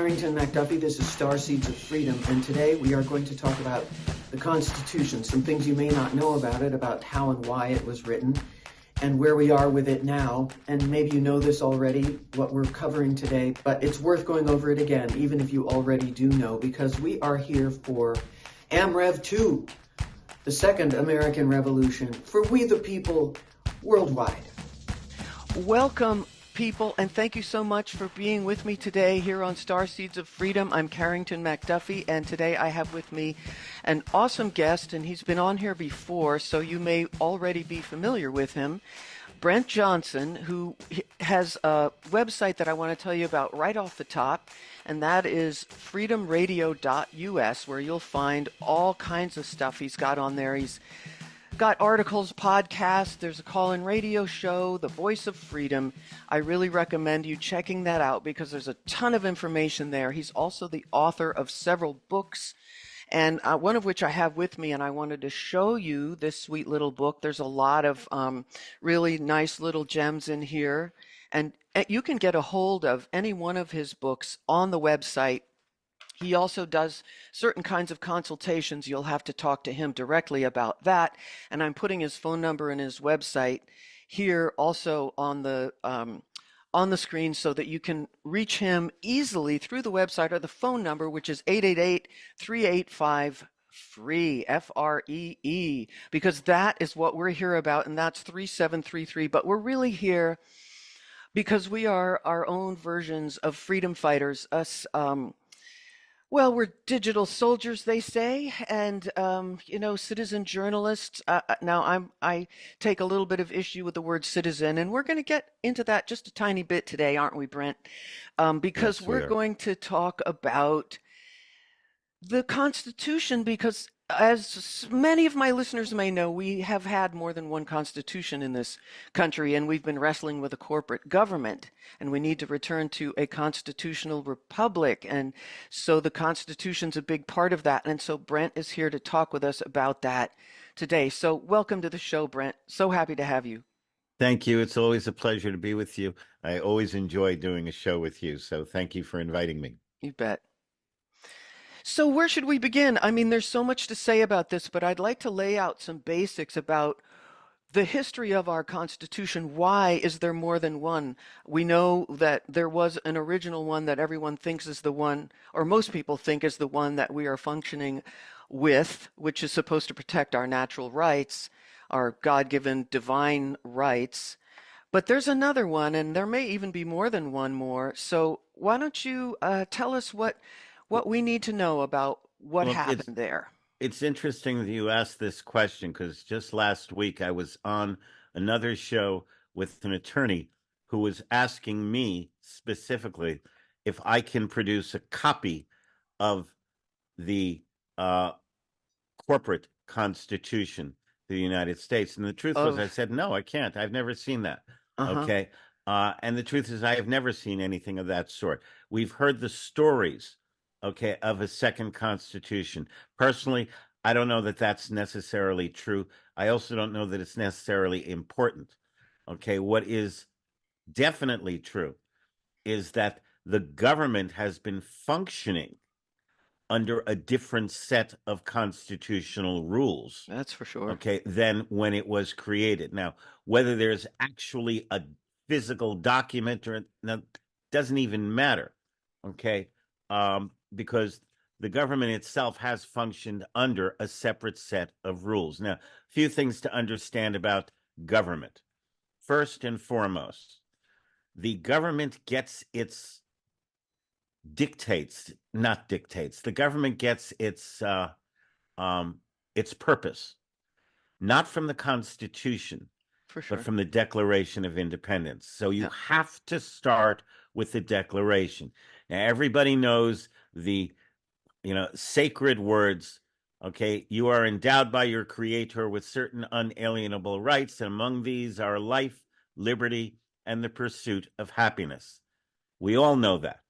Carrington MacDuffie. This is Star Seeds of Freedom, and today we are going to talk about the Constitution, some things you may not know about it, about how and why it was written, and where we are with it now. And maybe you know this already, what we're covering today, but it's worth going over it again, even if you already do know, because we are here for AmRev 2, the Second American Revolution, for we the people worldwide. Welcome, people, and thank you so much for being with me today here on Star Seeds of Freedom. I'm Carrington MacDuffie, and today I have with me an awesome guest, and he's been on here before, so you may already be familiar with him, Brent Johnson, who has a website that I want to tell you about right off the top, and that is freedomradio.us, where you'll find all kinds of stuff he's got on there. He's got articles, podcasts, there's a call-in radio show, The Voice of Freedom. I really recommend you checking that out because there's a ton of information there. He's also the author of several books, and one of which I have with me, and I wanted to show you this sweet little book. There's a lot of really nice little gems in here, and you can get a hold of any one of his books on the website. He also does certain kinds of consultations. You'll have to talk to him directly about that. And I'm putting his phone number and his website here also on the screen so that you can reach him easily through the website or the phone number, which is 888-385-FREE, F-R-E-E, because that is what we're here about, and that's 3733. But we're really here because we are our own versions of freedom fighters, us. Well, we're digital soldiers, they say, and citizen journalists. Now, I take a little bit of issue with the word citizen, and we're going to get into that just a tiny bit today, aren't we, Brent? Because Yes, we're going to talk about the Constitution, because as many of my listeners may know, we have had more than one constitution in this country, and we've been wrestling with a corporate government, and we need to return to a constitutional republic. And so the Constitution's a big part of that. And so Brent is here to talk with us about that today. So welcome to the show, Brent. So happy to have you. Thank you. It's always a pleasure to be with you. I always enjoy doing a show with you. So thank you for inviting me. You bet. So where should we begin? I mean, there's so much to say about this, but I'd like to lay out some basics about the history of our Constitution. Why is there more than one? We know that there was an original one that everyone thinks is the one, or most people think is the one that we are functioning with, which is supposed to protect our natural rights, our God-given divine rights. But there's another one, and there may even be more than one more. So why don't you tell us what we need to know about what happened there? It's interesting that you asked this question because just last week I was on another show with an attorney who was asking me specifically if I can produce a copy of the corporate Constitution of the United States. And the truth was, I said, no, I can't. I've never seen that. Okay. And the truth is, I have never seen anything of that sort. We've heard the stories, okay, of a second constitution. Personally, I don't know that that's necessarily true. I also don't know that it's necessarily important. Okay, what is definitely true is that the government has been functioning under a different set of constitutional rules. That's for sure. Okay, than when it was created. Now, whether there's actually a physical document or no, doesn't even matter. Okay, because the government itself has functioned under a separate set of rules. Now, a few things to understand about government. First and foremost, the government gets its the government gets its purpose, not from the Constitution, For sure. but from the Declaration of Independence. So you have to start with the Declaration. Now, everybody knows the sacred words. Okay, you are endowed by your Creator with certain unalienable rights, and among these are life, liberty, and the pursuit of happiness. We all know that.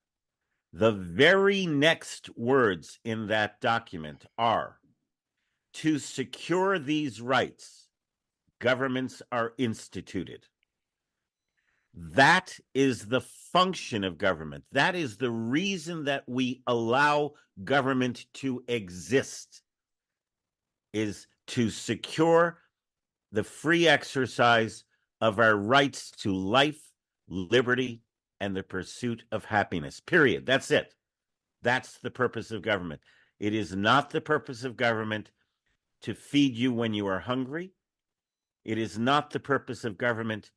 The very next words in that document are, to secure these rights, governments are instituted. That is the function of government. That is the reason that we allow government to exist, is to secure the free exercise of our rights to life, liberty, and the pursuit of happiness. Period. That's it. That's the purpose of government. It is not the purpose of government to feed you when you are hungry. It is not the purpose of government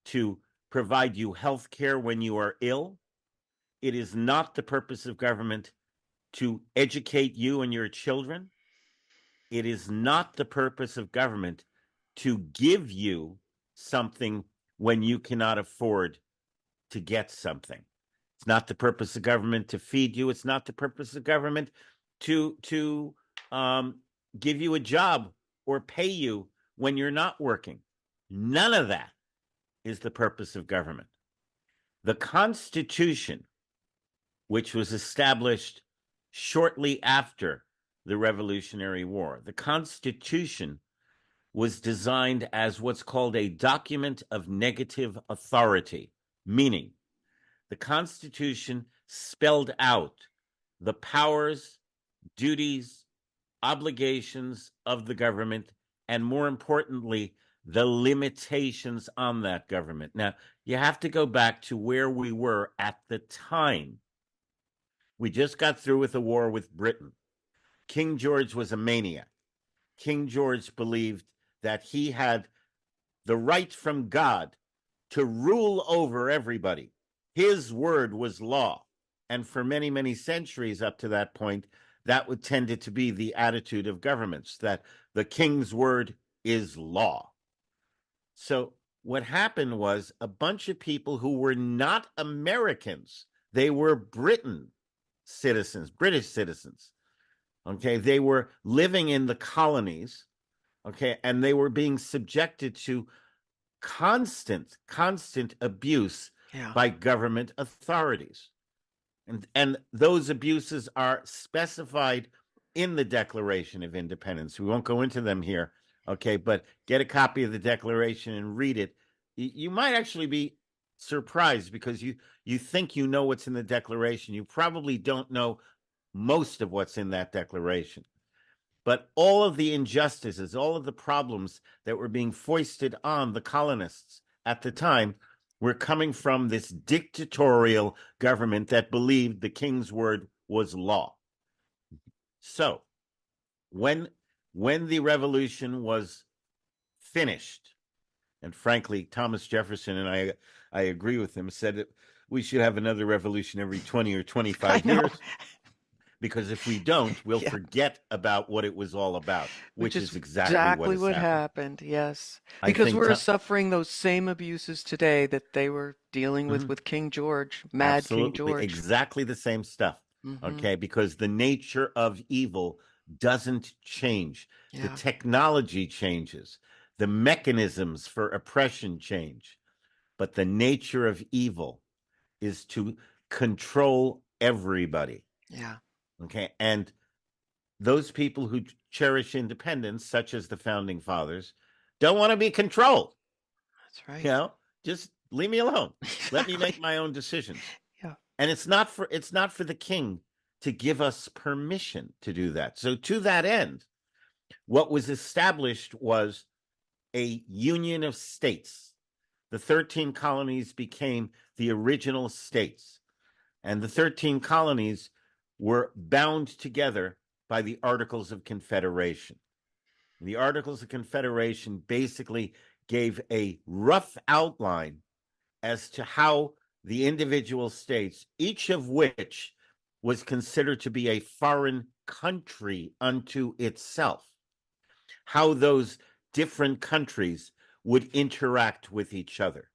to provide you health care when you are ill. It is not the purpose of government to educate you and your children. It is not the purpose of government to give you something when you cannot afford to get something. It's not the purpose of government to feed you. It's not the purpose of government to give you a job or pay you when you're not working. None of that is the purpose of government. The Constitution, which was established shortly after the Revolutionary War, the Constitution was designed as what's called a document of negative authority, meaning the Constitution spelled out the powers, duties, obligations of the government, and more importantly, the limitations on that government. Now, you have to go back to where we were at the time. We just got through with a war with Britain. King George was a maniac. King George believed that he had the right from God to rule over everybody. His word was law. And for many, many centuries up to that point, that would tended to be the attitude of governments, that the king's word is law. So what happened was a bunch of people who were not Americans, they were British citizens. Okay, they were living in the colonies, okay, and they were being subjected to constant abuse by government authorities. And those abuses are specified in the Declaration of Independence. We won't go into them here, okay, but get a copy of the Declaration and read it. You might actually be surprised because you think you know what's in the Declaration. You probably don't know most of what's in that Declaration. But all of the injustices, all of the problems that were being foisted on the colonists at the time were coming from this dictatorial government that believed the king's word was law. So when the revolution was finished, and frankly, Thomas Jefferson, and I agree with him, said that we should have another revolution every 20 or 25 years. Because if we don't, we'll forget about what it was all about, which is exactly what happened. Yes, because we're suffering those same abuses today that they were dealing with King George, King George. Exactly the same stuff. Okay, because the nature of evil doesn't change. The technology changes. The mechanisms for oppression change. But the nature of evil is to control everybody. Yeah. Okay, and those people who cherish independence, such as the founding fathers, don't want to be controlled. That's right. You know, just leave me alone. Let me make my own decisions. Yeah. And it's not for the king to give us permission to do that. So to that end, what was established was a union of states. The 13 colonies became the original states. And the 13 colonies were bound together by the Articles of Confederation. The Articles of Confederation basically gave a rough outline as to how the individual states, each of which was considered to be a foreign country unto itself, how those different countries would interact with each other.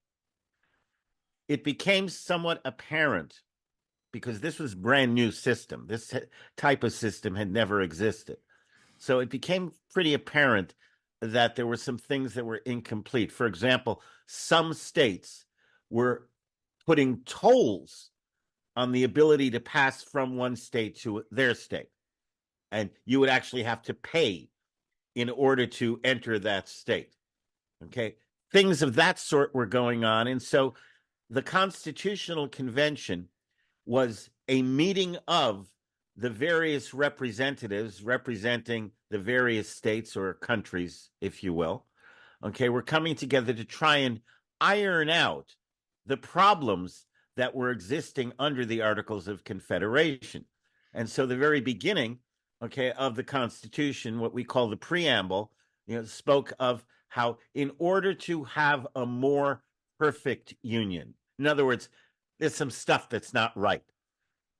It became somewhat apparent, because this was a brand new system. This type of system had never existed. So it became pretty apparent that there were some things that were incomplete. For example, some states were putting tolls on the ability to pass from one state to their state. And you would actually have to pay in order to enter that state. Okay. Things of that sort were going on. And so the Constitutional Convention was a meeting of the various representatives representing the various states or countries, if you will. Okay, we're coming together to try and iron out the problems that were existing under the Articles of Confederation. And so the very beginning, okay, of the Constitution, what we call the preamble, spoke of how in order to have a more perfect union, in other words, there's some stuff that's not right.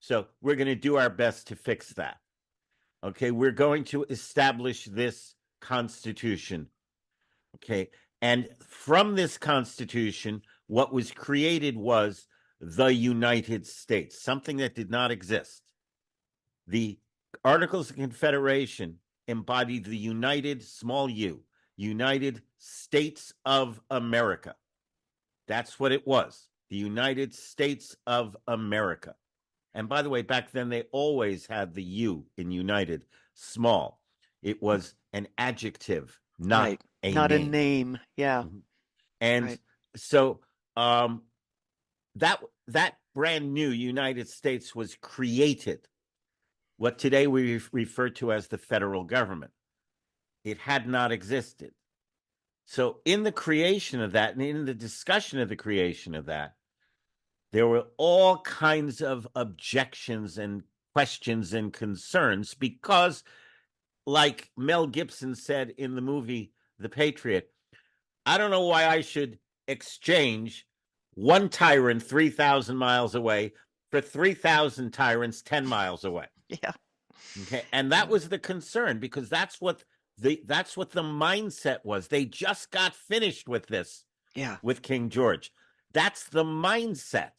So we're going to do our best to fix that. Okay, we're going to establish this Constitution. Okay, and from this Constitution, what was created was the United States, something that did not exist. The Articles of Confederation embodied the United, small u, United States of America. That's what it was, the United States of America. And by the way, back then they always had the U in United, small. It was an adjective, not Right. a Not name. a name. Yeah. And Right. so that brand new United States was created, what today we refer to as the federal government. It had not existed. So in the creation of that, and in the discussion of the creation of that, there were all kinds of objections and questions and concerns because, like Mel Gibson said in the movie The Patriot, I don't know why I should exchange one tyrant 3,000 miles away for 3,000 tyrants 10 miles away. Yeah. Okay, and that was the concern, because that's what the mindset was. They just got finished with this. Yeah. With King George. That's the mindset,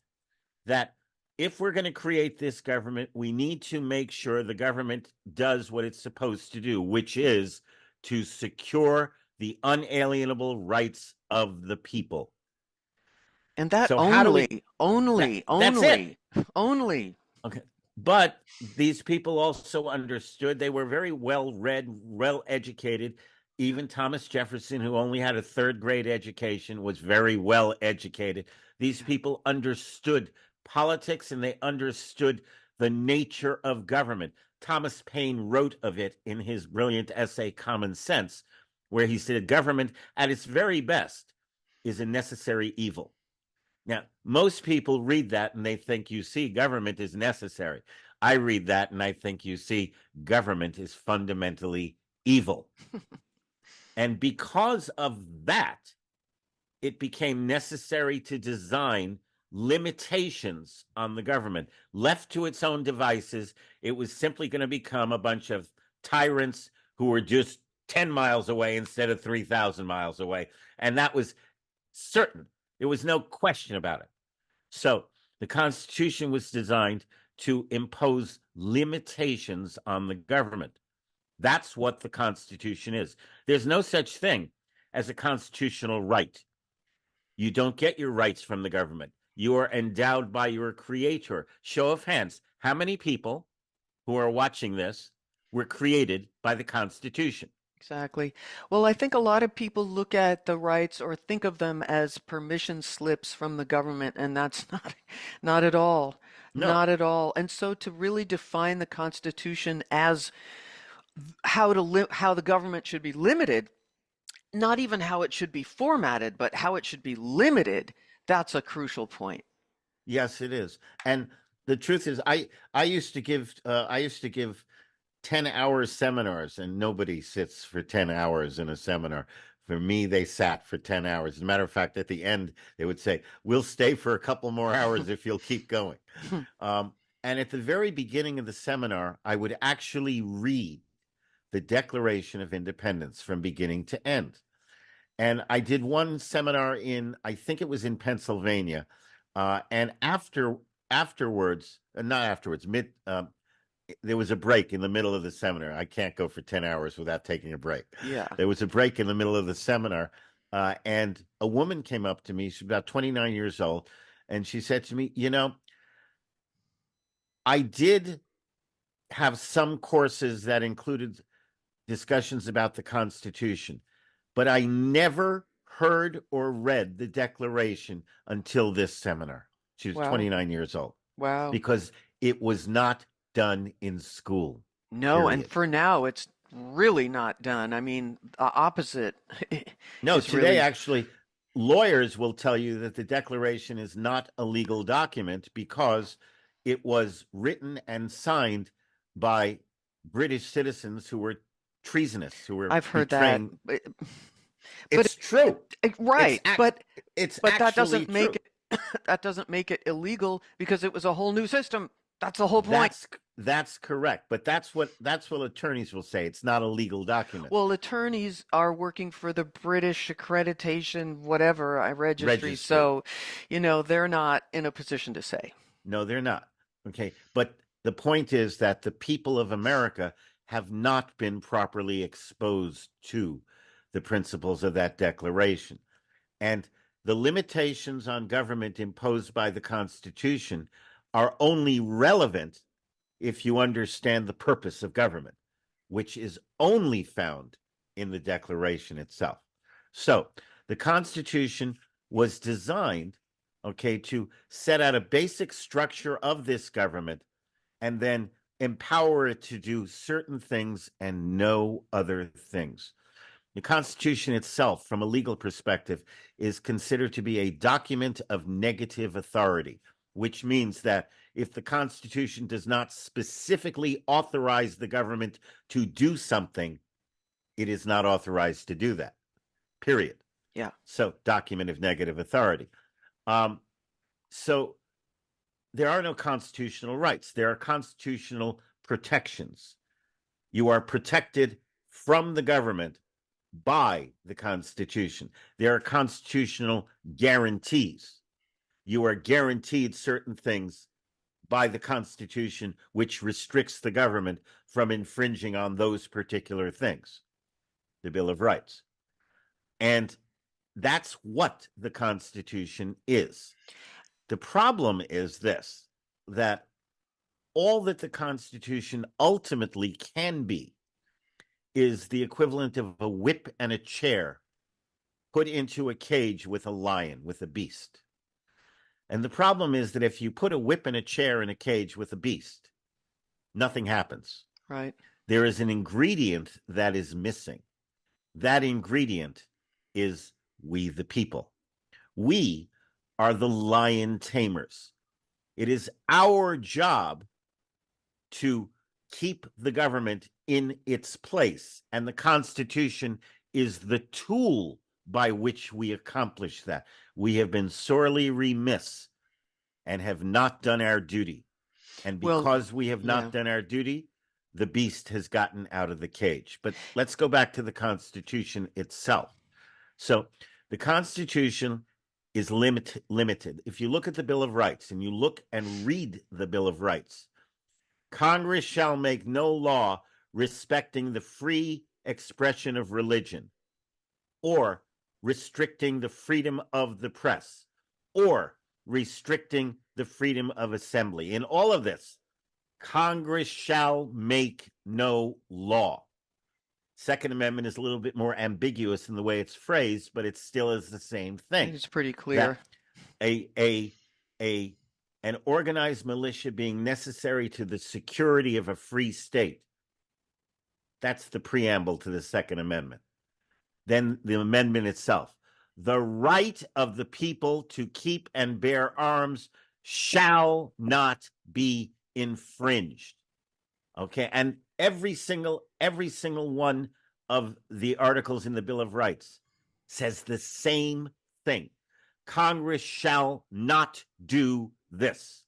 that if we're going to create this government, we need to make sure the government does what it's supposed to do, which is to secure the unalienable rights of the people. And that So only, how do we, only, that's it. only. Okay. But these people also understood. They were very well read, well educated. Even Thomas Jefferson, who only had a third-grade education, was very well educated. These people understood politics, and they understood the nature of government. Thomas Paine wrote of it in his brilliant essay, Common Sense, where he said government at its very best is a necessary evil. Now, most people read that and they think, you see, government is necessary. I read that and I think, you see, government is fundamentally evil. And because of that, it became necessary to design limitations on the government. Left to its own devices, it was simply going to become a bunch of tyrants who were just 10 miles away instead of 3,000 miles away. And that was certain. There was no question about it. So the Constitution was designed to impose limitations on the government. That's what the Constitution is. There's no such thing as a constitutional right. You don't get your rights from the government. You are endowed by your creator. Show of hands. How many people who are watching this were created by the Constitution? Exactly. Well, I think a lot of people look at the rights or think of them as permission slips from the government, and that's not at all. No. Not at all. And so to really define the Constitution as how the government should be limited, not even how it should be formatted, but how it should be limited, that's a crucial point. Yes, it is. And the truth is, I used to give 10-hour seminars, and nobody sits for 10 hours in a seminar. For me, they sat for 10 hours. As a matter of fact, at the end, they would say, we'll stay for a couple more hours if you'll keep going. And at the very beginning of the seminar, I would actually read the Declaration of Independence from beginning to end. And I did one seminar I think it was in Pennsylvania. And afterwards, not afterwards, there was a break in the middle of the seminar. I can't go for 10 hours without taking a break. Yeah. There was a break in the middle of the seminar. And a woman came up to me. She's about 29 years old. And she said to me, I did have some courses that included discussions about the Constitution, but I never heard or read the Declaration until this seminar. She was Wow. 29 years old. Wow. Because it was not done in school. No, and Period. for now, it's really not done. I mean, the opposite No, is today, really. actually, lawyers will tell you that the Declaration is not a legal document because it was written and signed by British citizens who were treasonous, who were I've heard that, betraying. but It's true. right, It's but that actually doesn't make true. it that doesn't make it illegal because it was a whole new system. That's the whole point. That's correct, but that's what attorneys will say. It's not a legal document. Well, attorneys are working for the British accreditation, whatever, registry, so, they're not in a position to say. No, they're not. Okay, but the point is that the people of America have not been properly exposed to the principles of that declaration. And the limitations on government imposed by the Constitution are only relevant if you understand the purpose of government, which is only found in the Declaration itself. So the Constitution was designed, to set out a basic structure of this government and then empower it to do certain things and no other things. The Constitution itself, from a legal perspective, is considered to be a document of negative authority, which means that if the Constitution does not specifically authorize the government to do something, it is not authorized to do that, period. Yeah. So, document of negative authority. So, there are no constitutional rights. There are constitutional protections. You are protected from the government by the Constitution. There are constitutional guarantees. You are guaranteed certain things by the Constitution, which restricts the government from infringing on those particular things, the Bill of Rights. And that's what the Constitution is. The problem is this, that all that the Constitution ultimately can be is the equivalent of a whip and a chair put into a cage with a lion, with a beast. And the problem is that if you put a whip and a chair in a cage with a beast, nothing happens. Right. There is an ingredient that is missing. That ingredient is we the people. We are the lion tamers. It is our job to keep the government in its place, and the Constitution is the tool by which we accomplish that. We have been sorely remiss and have not done our duty. And because we have not done our duty, the beast has gotten out of the cage. But let's go back to the Constitution itself. So the Constitution is limited. If you look at the Bill of Rights and you look and read the Bill of Rights, Congress shall make no law respecting the free expression of religion, or restricting the freedom of the press, or restricting the freedom of assembly. In all of this, Congress shall make no law. Second Amendment is a little bit more ambiguous in the way it's phrased, but it still is the same thing. It's pretty clear. An organized militia being necessary to the security of a free state. That's the preamble to the Second Amendment. Then the amendment itself. The right of the people to keep and bear arms shall not be infringed. Okay, and every single one of the articles in the Bill of Rights says the same thing. Congress shall not do this.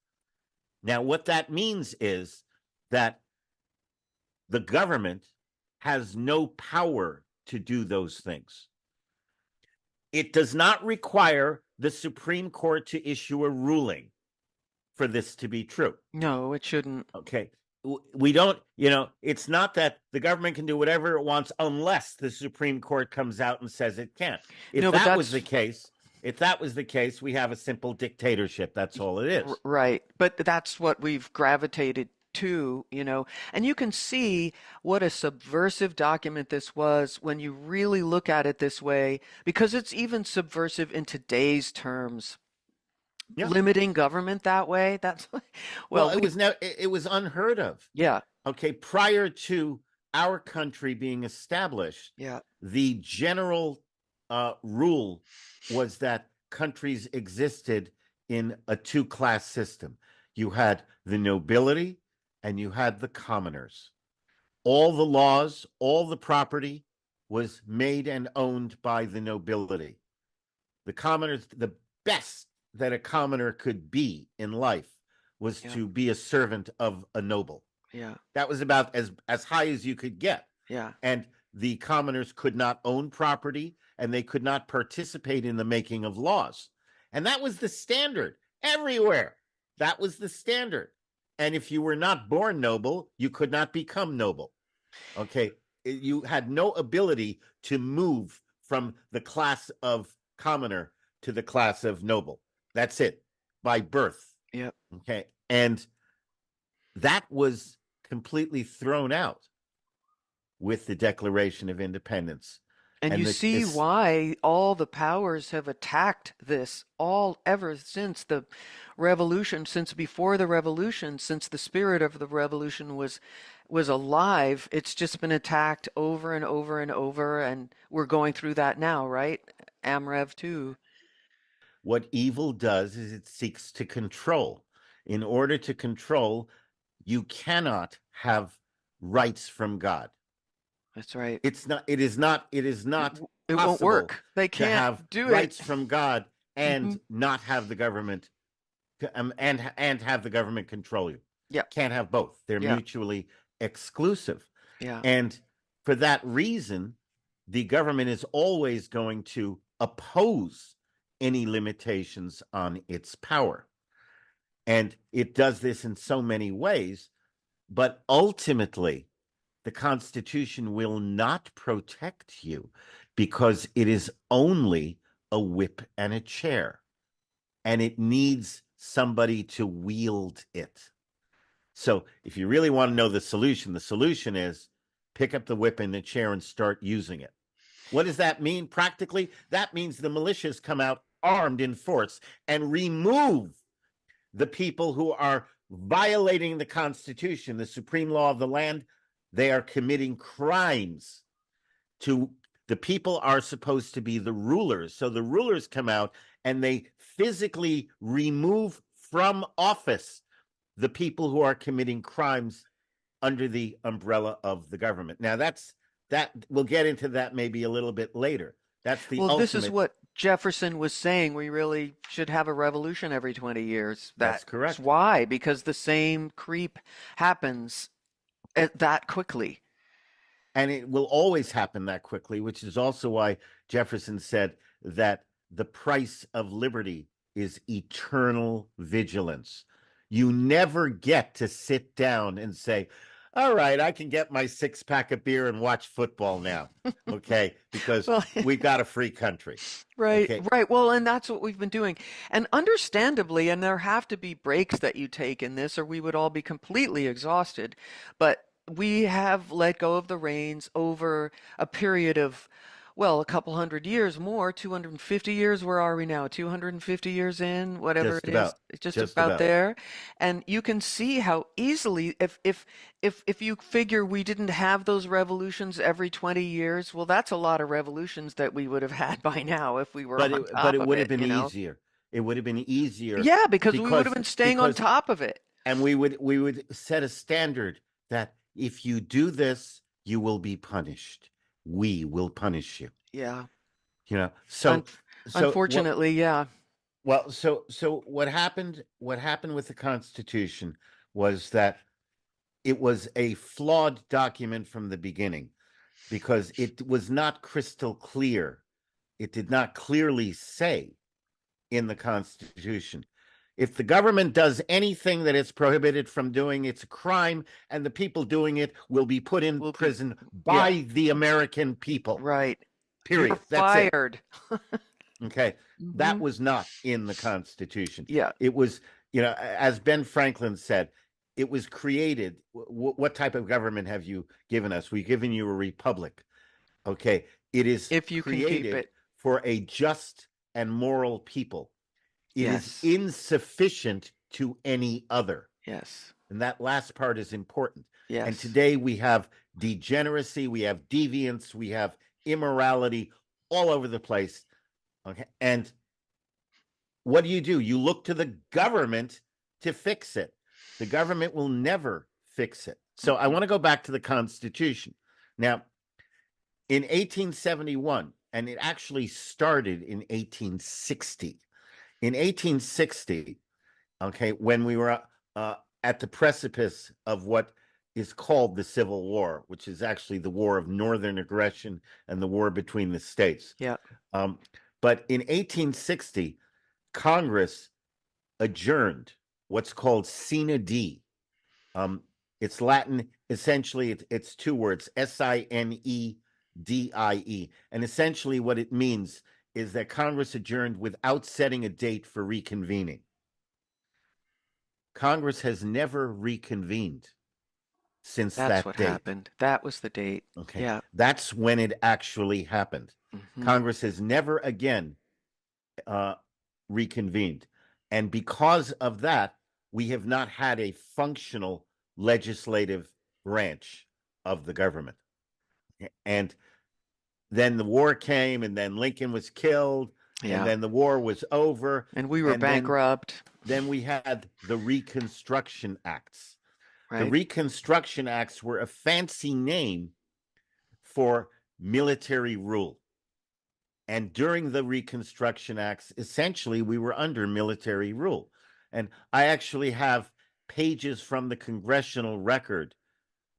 Now, what that means is that the government has no power to do those things. It does not require the Supreme Court to issue a ruling for this to be true. No, it shouldn't. Okay. We don't, it's not that the government can do whatever it wants unless the Supreme Court comes out and says it can't. If that was the case, we have a simple dictatorship. That's all it is. Right. But that's what we've gravitated too, and you can see what a subversive document this was when you really look at it this way, because it's even subversive in today's terms. Yeah. Limiting government that way, that's, Well, well, it was unheard of. yeah, Okay, prior to our country being established, yeah, the general rule was that countries existed in a two-class system. You had the nobility and you had the commoners. All the laws, all the property was made and owned by the nobility. The commoners, the best that a commoner could be in life was yeah, to be a servant of a noble. yeah, That was about as high as you could get. yeah. And the commoners could not own property and they could not participate in the making of laws. And that was the standard everywhere. That was the standard. And if you were not born noble, you could not become noble. Okay. You had no ability to move from the class of commoner to the class of noble. That's it, by birth. Yep. Okay. And that was completely thrown out with the Declaration of Independence. And you see this, why all the powers have attacked this all ever since the revolution, since before the revolution, since the spirit of the revolution was alive. It's just been attacked over and over and over, and we're going through that now, right? Amrev too. what evil does is it seeks to control. In order to control, you cannot have rights from God. That's right. It is not It won't possible work. They to have can't do rights it. from God and Mhm. not have the government and have the government control you. Yeah, Can't have both. They're yeah, mutually exclusive. yeah. And for that reason, the government is always going to oppose any limitations on its power. And it does this in so many ways, but ultimately, the Constitution will not protect you because it is only a whip and a chair, and it needs somebody to wield it. So if you really want to know the solution is pick up the whip and the chair and start using it. What does that mean practically? That means the militias come out armed in force and remove the people who are violating the Constitution, the supreme law of the land. They are committing crimes. The people are supposed to be the rulers. So the rulers come out and they physically remove from office the people who are committing crimes under the umbrella of the government. Now that we'll get into that maybe a little bit later. That's the Well, this is ultimate. what Jefferson was saying. We really should have a revolution every 20 years. That's That's correct. why, because the same creep happens that quickly. And it will always happen that quickly, which is also why Jefferson said that the price of liberty is eternal vigilance. You never get to sit down and say, all right, I can get my 6-pack of beer and watch football now. Okay. Because Well, we've got a free country. right, Okay. right. Well, and that's what we've been doing. And understandably, and there have to be breaks that you take in this, or we would all be completely exhausted. But we have let go of the reins over a period of, well, a couple hundred years more, 250 years. Where are we now? 250 years in, whatever Just it is, about. it's just Just about about. there. And you can see how easily, if you figure we didn't have those revolutions every 20 years, well, that's a lot of revolutions that we would have had by now if we were But on but top it of would have it, been easier. It would have been easier Yeah, because we would have because been staying on because top of it. and we would set a standard that if you do this, you will be punished. We will punish you. Yeah. So Un what Unfortunately, yeah. well so what happened with the Constitution was that it was a flawed document from the beginning because it was not crystal clear. It did not clearly say in the Constitution, if the government does anything that it's prohibited from doing, it's a crime, and the people doing it will be put in We'll be, prison yeah, by the American people. right. You're Period. That's it. fired. Okay. Hmm. That was not in the Constitution. Yeah. It was, as Ben Franklin said, it was created. What type of government have you given us? We've given you a republic. Okay. It is If you can keep created it. for a just and moral people. It is Yes. insufficient to any other. Yes. And that last part is important. Yes. And today we have degeneracy, we have deviance, we have immorality all over the place. Okay. And what do? You look to the government to fix it. The government will never fix it. So I want to go back to the Constitution. Now, in 1871, and it actually started in 1860. In 1860, okay, when we were at the precipice of what is called the Civil War, which is actually the war of northern aggression and the war between the states. Yeah. But in 1860, Congress adjourned what's called Sine Die. It's Latin. Essentially, it's two words, Sinedie. And essentially what it means is that Congress adjourned without setting a date for reconvening. Congress has never reconvened since That's that what date. happened. That was the date. Okay. Yeah. That's when it actually happened. Mm-hmm. Congress has never again reconvened. And because of that, we have not had a functional legislative branch of the government. And then the war came, and then Lincoln was killed, Yeah. and then the war was over. And we were and bankrupt. Then we had the Reconstruction Acts. Right. The Reconstruction Acts were a fancy name for military rule. And during the Reconstruction Acts, essentially, we were under military rule. And I actually have pages from the congressional record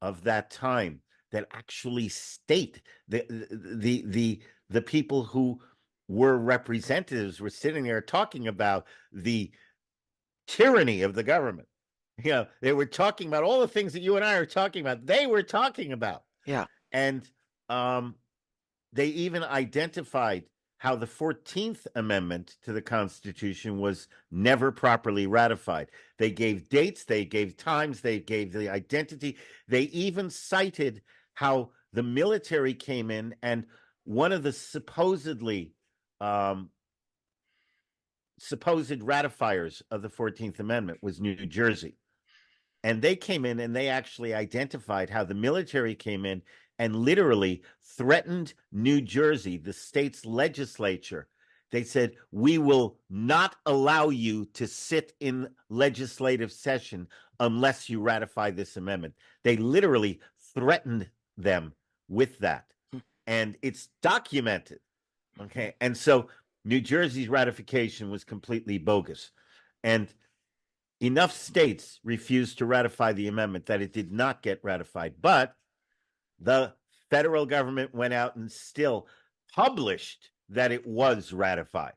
of that time that actually state the people who were representatives were sitting there talking about the tyranny of the government. You know, they were talking about all the things that you and I are talking about. They were talking about. Yeah. And they even identified how the 14th Amendment to the Constitution was never properly ratified. They gave dates, they gave times, they gave the identity. They even cited how the military came in, and one of the supposed ratifiers of the 14th Amendment was New Jersey. And they came in and they actually identified how the military came in and literally threatened New Jersey, the state's legislature. They said, we will not allow you to sit in legislative session unless you ratify this amendment. They literally threatened them with that. And it's documented. Okay. And so New Jersey's ratification was completely bogus. And enough states refused to ratify the amendment that it did not get ratified. But the federal government went out and still published that it was ratified.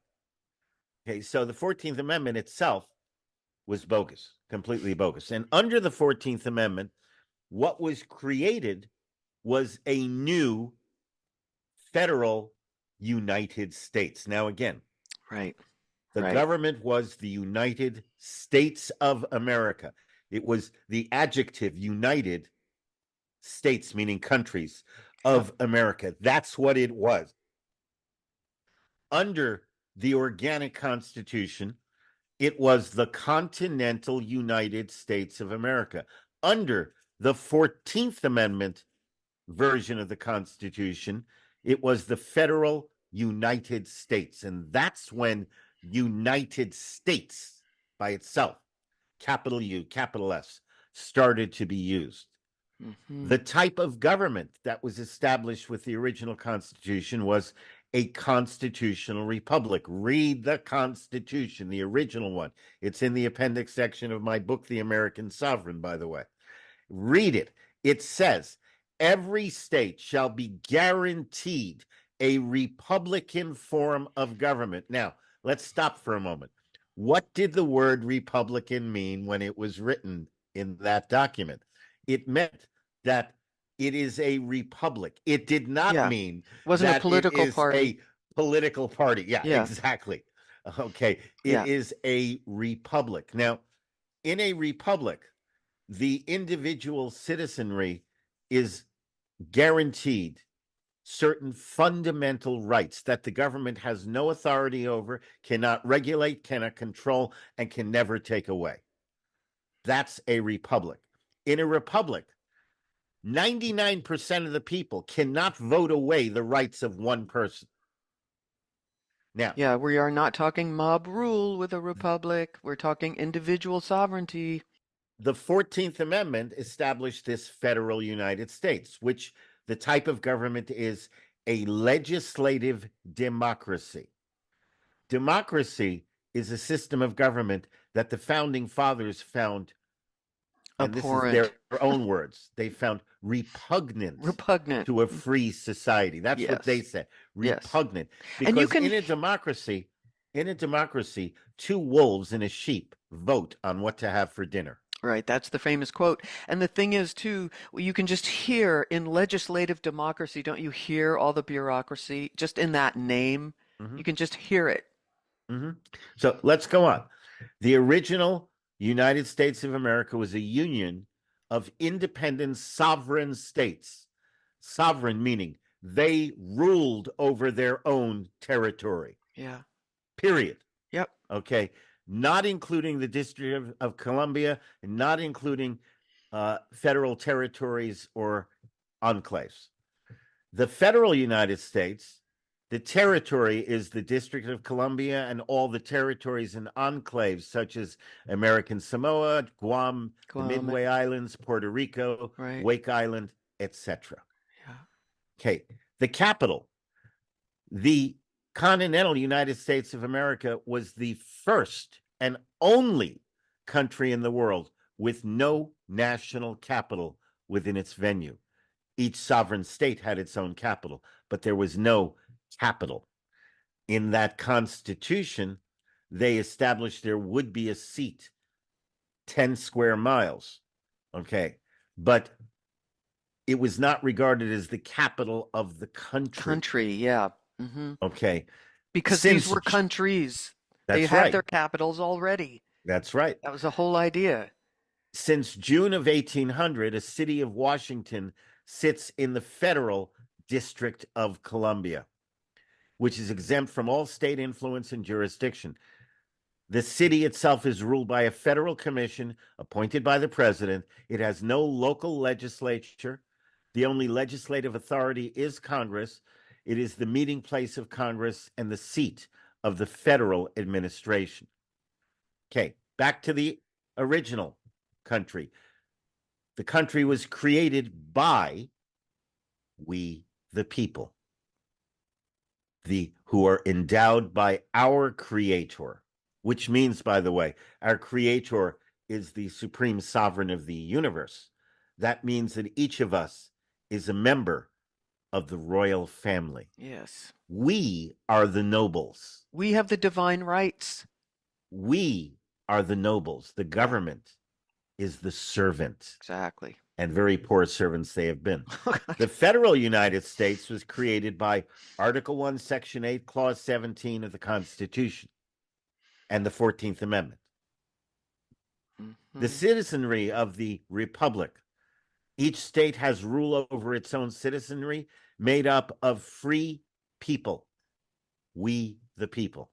Okay, so the 14th Amendment itself was bogus, completely bogus. And under the 14th Amendment, what was created was a new federal United States. Now, again, right. The government was the United States of America. It was the adjective United States, meaning countries of America. That's what it was. Under the organic Constitution, it was the continental United States of America. Under the 14th Amendment version of the Constitution, it was the federal United States. And that's when United States by itself, capital U, capital S, started to be used. Mm-hmm. The type of government that was established with the original Constitution was a constitutional republic. Read the Constitution, the original one. It's in the appendix section of my book, The American Sovereign, by the way. Read it. It says, every state shall be guaranteed a republican form of government. Now, let's stop for a moment. What did the word Republican mean when it was written in that document? It meant that it is a republic. It did not mean wasn't that a political it is party. A political party. Yeah, exactly. Okay. It is a republic. Now, in a republic, the individual citizenry is guaranteed certain fundamental rights that the government has no authority over, cannot regulate, cannot control, and can never take away. That's a republic. In a republic, 99% of the people cannot vote away the rights of one person. Now, Yeah, we are not talking mob rule with a republic. We're talking individual sovereignty. the 14th Amendment established this federal United States, which the type of government is a legislative democracy. Democracy is a system of government that the founding fathers found, and this is Abhorrent. their own words, they found repugnant Repugnant. to a free society. That's what they Yes. said, Yes. repugnant. And you Because can in a democracy, two wolves and a sheep vote on what to have for dinner. Right, that's the famous quote. And the thing is, too, you can just hear in legislative democracy, don't you hear all the bureaucracy just in that name? Mhm. You can just hear it. So let's go on. The original United States of America was a union of independent sovereign states. Sovereign meaning they ruled over their own territory. Yeah. Period. Yep. Okay. Not including the District of Columbia, and not including federal territories or enclaves. The federal United States, the territory is the District of Columbia and all the territories and enclaves such as American Samoa, Guam, the Midway Islands, Puerto Rico, Right. Wake Island, etc. Yeah. Okay. The capital, the continental United States of America, was the first and only country in the world with no national capital within its venue. Each sovereign state had its own capital, but there was no capital. In that constitution, they established there would be a seat 10 square miles. Okay. But it was not regarded as the capital of the country. Country, yeah. Mm-hmm. Okay. Because these were countries. They That's had right. their capitals already. That's right. That was the whole idea. Since June of 1800, a city of Washington sits in the federal District of Columbia, which is exempt from all state influence and jurisdiction. The city itself is ruled by a federal commission appointed by the president. It has no local legislature. The only legislative authority is Congress. It is the meeting place of Congress and the seat of the federal administration. Okay, back to the original country. The country was created by we, the people, who are endowed by our creator, which means, by the way, our creator is the supreme sovereign of the universe. That means that each of us is a member of the royal family. Yes. We are the nobles. We have the divine rights. We are the nobles. The government is the servant. Exactly. And very poor servants they have been. The federal United States was created by Article 1, Section 8, Clause 17 of the Constitution and the 14th Amendment. Mm-hmm. The citizenry of the Republic. Each state has rule over its own citizenry, made up of free people. We, the people.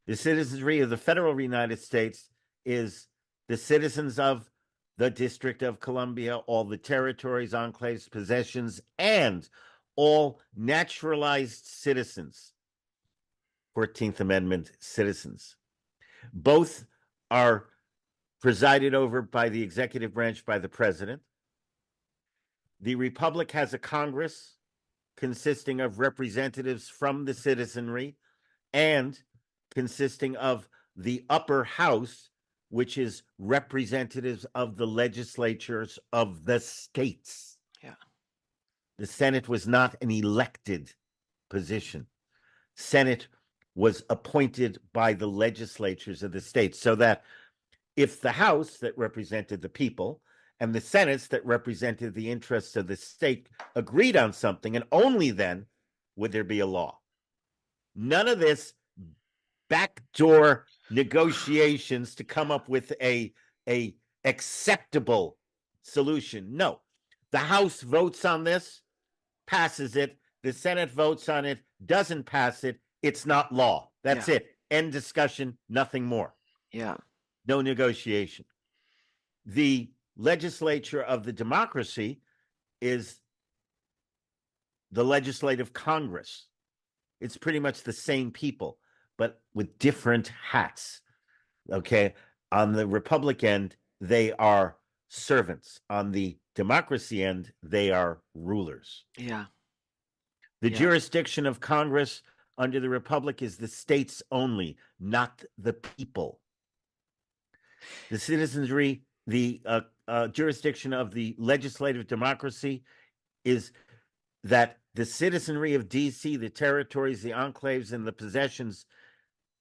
The citizenry of the federal United States is the citizens of the District of Columbia, all the territories, enclaves, possessions, and all naturalized citizens. 14th Amendment citizens. Both are presided over by the executive branch, by the president. The Republic has a Congress consisting of representatives from the citizenry and consisting of the upper house, which is representatives of the legislatures of the states. Yeah. The Senate was not an elected position. Senate was appointed by the legislatures of the states, so that if the House that represented the people and the Senates that represented the interests of the state agreed on something, and only then would there be a law. None of this backdoor negotiations to come up with a acceptable solution. No, the House votes on this, passes it. The Senate votes on it, doesn't pass it. It's not law. That's it. End discussion, nothing more. Yeah. No negotiation. The legislature of the democracy is the legislative Congress. It's pretty much the same people, but with different hats. Okay. On the Republic end, they are servants. On the democracy end, they are rulers. Yeah. The jurisdiction of Congress under the Republic is the states only, not the people. The citizenry, the jurisdiction of the legislative democracy is that the citizenry of D.C., the territories, the enclaves, and the possessions,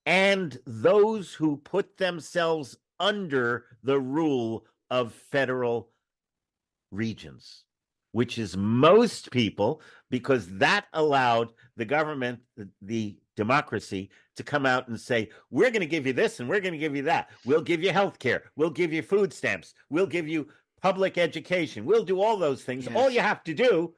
and those who put themselves under the rule of federal regions, which is most people, because that allowed the government, the democracy, to come out and say, we're going to give you this and we're going to give you that. We'll give you health care. We'll give you food stamps. We'll give you public education. We'll do all those things. Yes. All you have to do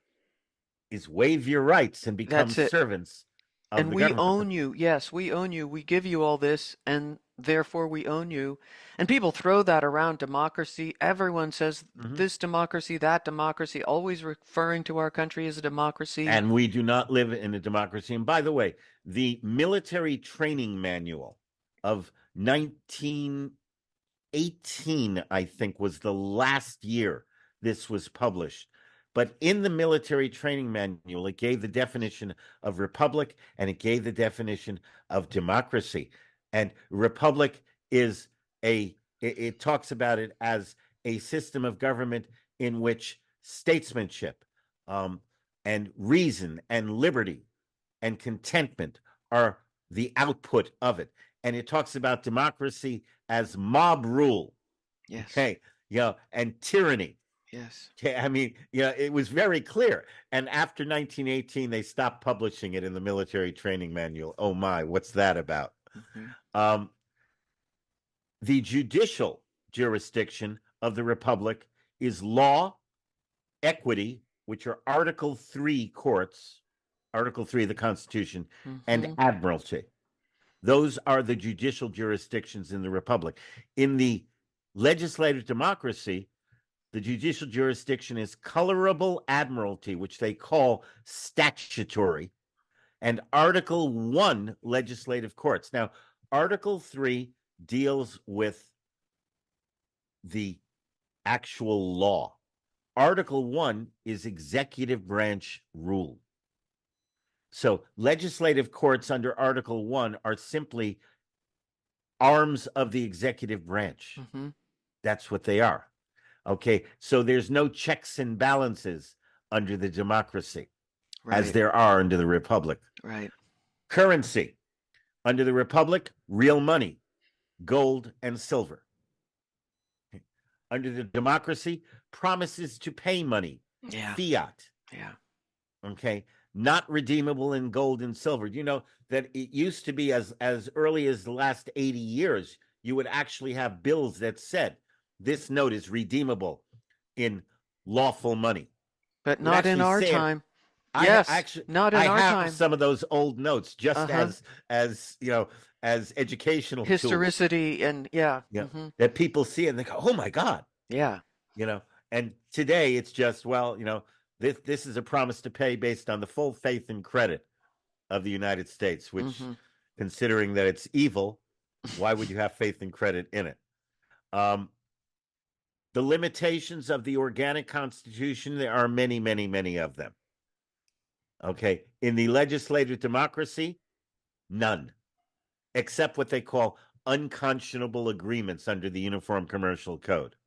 is waive your rights and become servants of and the we government. own you. Yes, we own you. We give you all this, and therefore we own you. And people throw that around, democracy. Everyone says this democracy, that democracy, always referring to our country as a democracy. And we do not live in a democracy. And by the way, the military training manual of 1918, I think, was the last year this was published. But in the military training manual, it gave the definition of republic and it gave the definition of democracy. And republic is it talks about it as a system of government in which statesmanship and reason and liberty and contentment are the output of it. And it talks about democracy as mob rule. Yes. Okay. And tyranny. Yes. I mean, it was very clear. And after 1918, they stopped publishing it in the military training manual. Oh my, what's that about? The judicial jurisdiction of the Republic is law, equity, which are Article 3 courts, Article 3 of the Constitution, and admiralty. Those are the judicial jurisdictions in the Republic. In the legislative democracy, the judicial jurisdiction is colorable admiralty, which they call statutory, and Article 1 legislative courts. Now, Article 3 deals with the actual law. Article 1 is executive branch rule. So legislative courts under Article 1 are simply arms of the executive branch. That's what they are. Okay, so there's no checks and balances under the democracy, as there are under the Republic. Right. Currency. Under the Republic, real money, gold and silver. Under the democracy, promises to pay money, fiat. Yeah. Okay, not redeemable in gold and silver. You know that it used to be as early as the last 80 years, you would actually have bills that said, this note is redeemable in lawful money. But not in our time. Yes, not in our time. I have some of those old notes, just as educational historicity tools. And that people see and they go, oh my God. Yeah. And today it's just, this is a promise to pay based on the full faith and credit of the United States, which, considering that it's evil, why would you have faith and credit in it? The limitations of the organic constitution, there are many, many, many of them. Okay. In the legislative democracy, none, except what they call unconscionable agreements under the Uniform Commercial Code.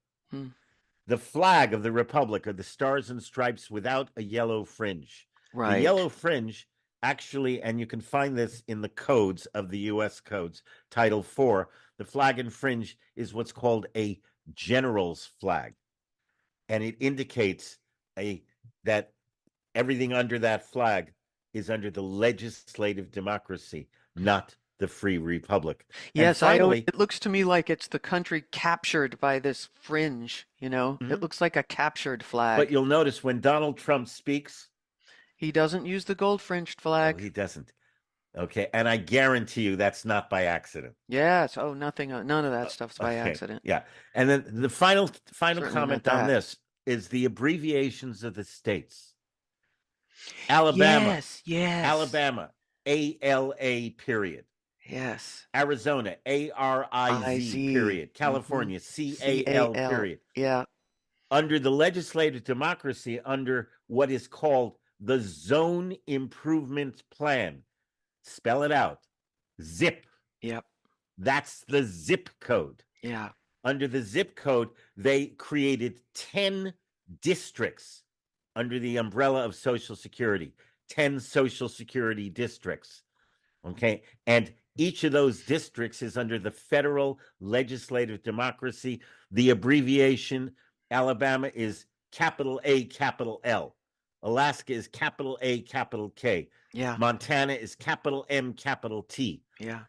The flag of the Republic are the stars and stripes without a yellow fringe. Right. The yellow fringe actually, and you can find this in the codes of the U.S. codes, Title 4, the flag and fringe is what's called a general's flag, and it indicates that everything under that flag is under the legislative democracy, not the free republic. And Yes, finally, it looks to me like it's the country captured by this fringe, you know? It mhm, looks like a captured but flag. you'll notice when Donald Trump speaks, He doesn't use the gold fringed no, flag. he doesn't. Okay, and I guarantee you that's not by accident. Yes. Oh, nothing, none of that Uh, stuff's by Okay, accident. yeah. And then the final Certainly not comment on that. this is the abbreviations of the states. Alabama, Yes, yes, Alabama, ALA period. yes. Arizona, ARIZ IZ. period. Mm-hmm. California, CAL CAL. period. Yeah, Under the legislative democracy, under what is called the Zone Improvement Plan, spell it out, ZIP. yep, That's the zip code. yeah, Under the zip code, they created 10 districts under the umbrella of Social Security, 10 Social Security districts. Okay. And each of those districts is under the federal legislative democracy. The abbreviation Alabama is capital A, capital L. Alaska is capital A, capital K. yeah, Montana is capital M, capital T. yeah,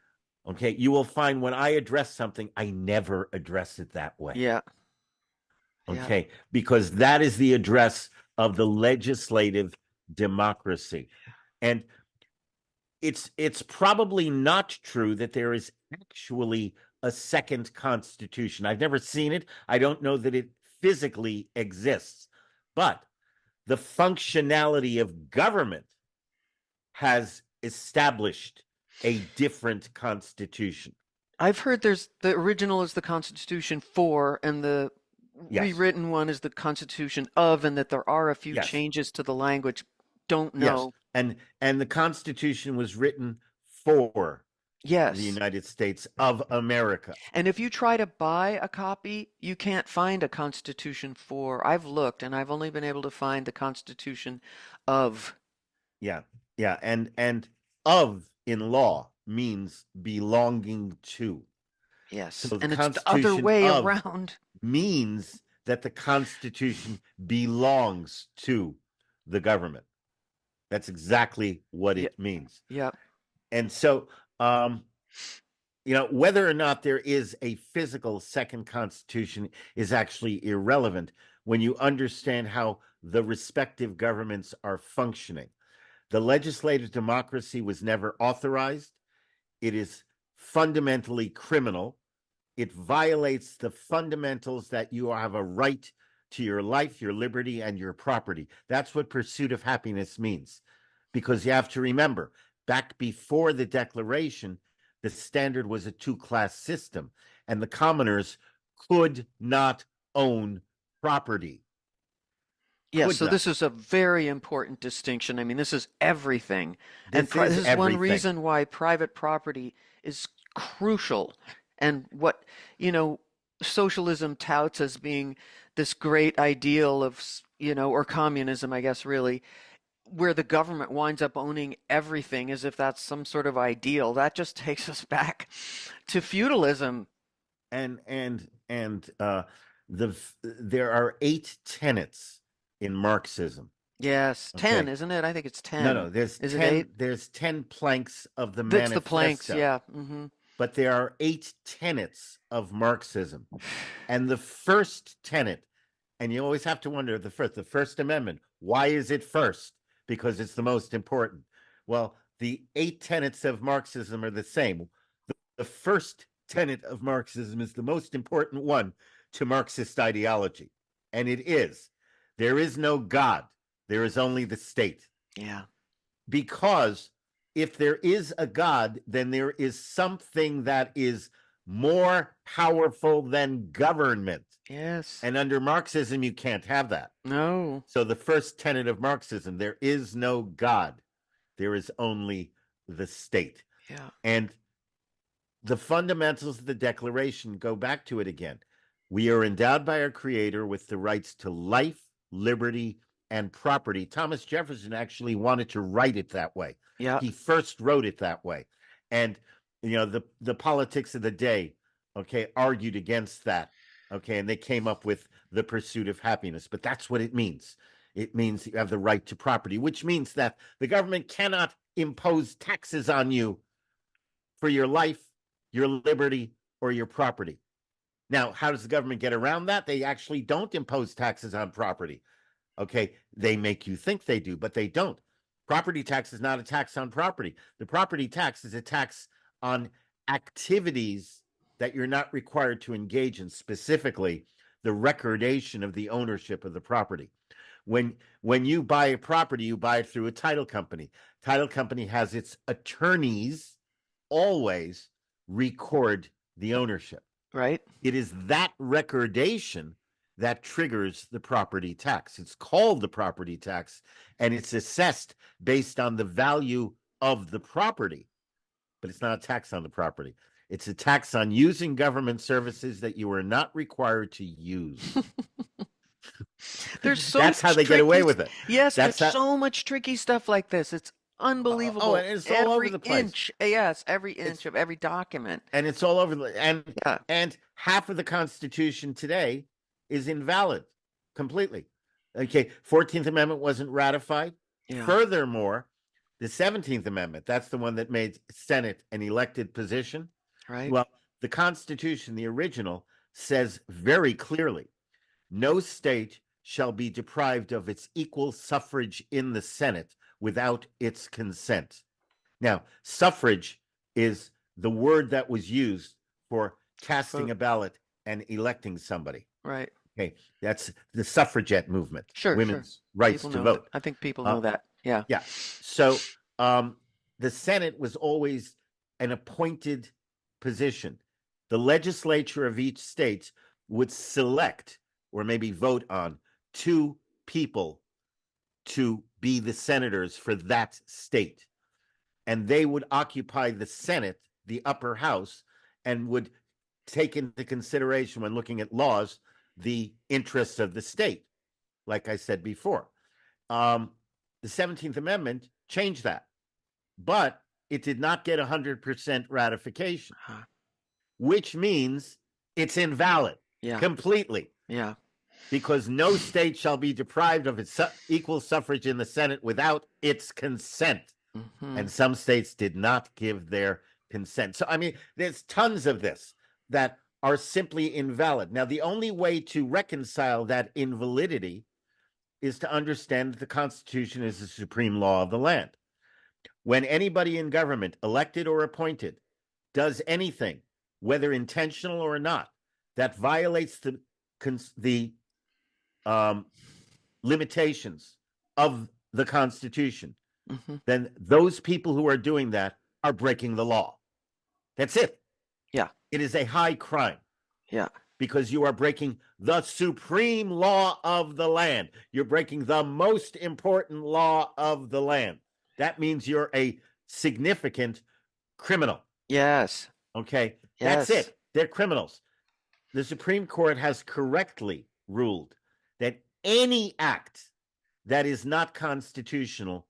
Okay. You will find when I address something, I never address it that way. yeah, yeah. Okay. Because that is the address of the legislative democracy. And it's probably not true that there is actually a second constitution. I've never seen it. I don't know that it physically exists. But the functionality of government has established a different constitution. I've heard there's the original is the Constitution for, and the Yes. rewritten one is the Constitution of, and that there are a few Yes. changes to the language. Don't Yes. know. And the Constitution was written for the Yes. United States of America. And if you try to buy a copy, you can't find a Constitution for. I've looked and I've only been able to find the Constitution of. Yeah, yeah, and of in law means belonging to. Yes. So the And it's the other Constitution way of around. means that the Constitution belongs to the government. That's exactly what Yeah. it means. Yeah. And so, whether or not there is a physical second constitution is actually irrelevant when you understand how the respective governments are functioning. The legislative democracy was never authorized. It is fundamentally criminal. It violates the fundamentals that you have a right to your life, your liberty, and your property. That's what pursuit of happiness means. Because you have to remember, back before the Declaration, the standard was a two-class system, and the commoners could not own property. Yeah, Could so not. this is a very important distinction. I mean, this is everything. And This is this is one everything. reason why private property is crucial. And what, socialism touts as being this great ideal of, or communism, I guess, really, where the government winds up owning everything as if that's some sort of ideal. That just takes us back to feudalism. There are 8 tenets in Marxism. Yes, 10, Okay. isn't it? I think it's 10. No, there's Is it 10 8? there's 10 planks of the That's the planks, manifesto. yeah. Hmm. But there are 8 tenets of Marxism. And the first tenet, and you always have to wonder, the First Amendment, why is it first? Because it's the most important. Well, the 8 tenets of Marxism are the same. The first tenet of Marxism is the most important one to Marxist ideology. And it is, there is no God. There is only the state. Yeah. Because if there is a God, then there is something that is more powerful than government. Yes. And under Marxism, you can't have that. No. So the first tenet of Marxism, there is no God. There is only the state. Yeah. And the fundamentals of the Declaration go back to it again. We are endowed by our Creator with the rights to life, liberty, and property. Thomas Jefferson actually wanted to write it that way. Yeah. He first wrote it that way. And, the politics of the day, argued against that. And they came up with the pursuit of happiness. But that's what it means. It means you have the right to property, which means that the government cannot impose taxes on you for your life, your liberty, or your property. Now, how does the government get around that? They actually don't impose taxes on property. Okay, they make you think they do, but they don't. Property tax is not a tax on property. The property tax is a tax on activities that you're not required to engage in, specifically the recordation of the ownership of the property. When you buy a property, you buy it through a title company. Title company has its attorneys always record the ownership. Right. It is that recordation that triggers the property tax. It's called the property tax, and it's assessed based on the value of the property, but it's not a tax on the property. It's a tax on using government services that you are not required to use. There's so That's how much they get away tricky- with it. Yes, That's there's how, so much tricky stuff like this. It's unbelievable. and it's all over Every the place. inch, yes, every inch of every document. And it's all over Yeah. and half of the Constitution today is invalid completely. Okay, 14th Amendment wasn't ratified. Yeah. Furthermore, the 17th Amendment, that's the one that made Senate an elected position. Right. Well, the Constitution, the original, says very clearly, no state shall be deprived of its equal suffrage in the Senate without its consent. Now, suffrage is the word that was used for casting a ballot and electing somebody. Right. Okay, that's the suffragette movement. Sure. Women's rights People to know vote. that. I think people know that. Yeah. Yeah. So the Senate was always an appointed position. The legislature of each state would select or maybe vote on 2 people to be the senators for that state. And they would occupy the Senate, the upper house, and would take into consideration when looking at laws the interests of the state, like I said before. The 17th Amendment changed that, but it did not get 100% ratification, which means it's invalid completely. Yeah. Because no state shall be deprived of its equal suffrage in the Senate without its consent. Mm-hmm. And some states did not give their consent. So, I mean, there's tons of this that are simply invalid. Now, the only way to reconcile that invalidity is to understand that the Constitution is the supreme law of the land. When anybody in government, elected or appointed, does anything, whether intentional or not, that violates the limitations of the Constitution, then those people who are doing that are breaking the law. That's it. Yeah. It is a high crime. Yeah. Because you are breaking the supreme law of the land. You're breaking the most important law of the land. That means you're a significant criminal. Yes. Okay? Yes. That's it. They're criminals. The Supreme Court has correctly ruled that any act that is not constitutional